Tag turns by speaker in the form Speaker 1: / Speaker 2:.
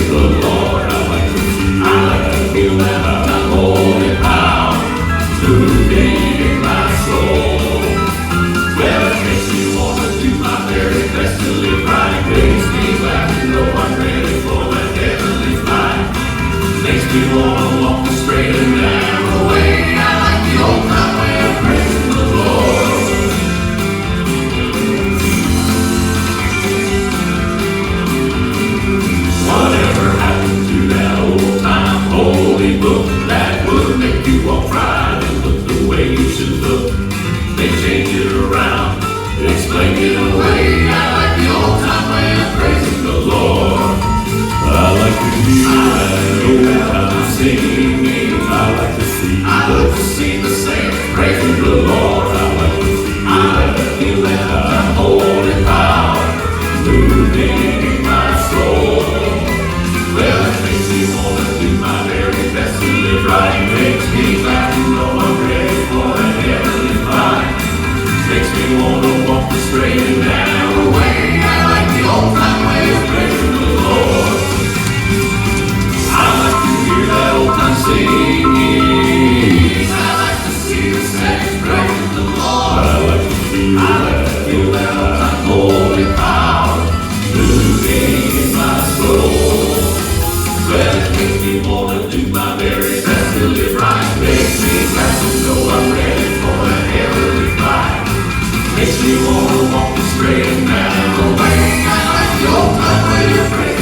Speaker 1: praising the Lord. I like to feel that holy power moving in my soul. Well, it makes me want to do my very best to live right. Makes me glad to know I'm ready for that heavenly fight. Makes me want to walk the straight and narrow way. I like the old time way of praising the Lord. Whatever happened to that old time holy book that would make you walk right and look the way you should look? They change it around, explain it away. I like the old time way of praising the Lord. I like to hear that old time singing. I like to see the saints praising the Lord. I like to feel that holy power moving in my soul. Well, it makes me want to do my very best to live right. Makes me glad to know I'm ready for that heavenly fight. Makes me want to walk the straight and narrow way. I like the old time way of praising the Lord. I like to hear that old time singing. I like to see the saints praising the Lord. I like to feel that old time holy power moving in my soul. Well, it makes me want to do my very best to live right. Makes me glad to know I'm ready for that heavenly fight. Makes me want to walk the straight and narrow way. I like the old time way of praising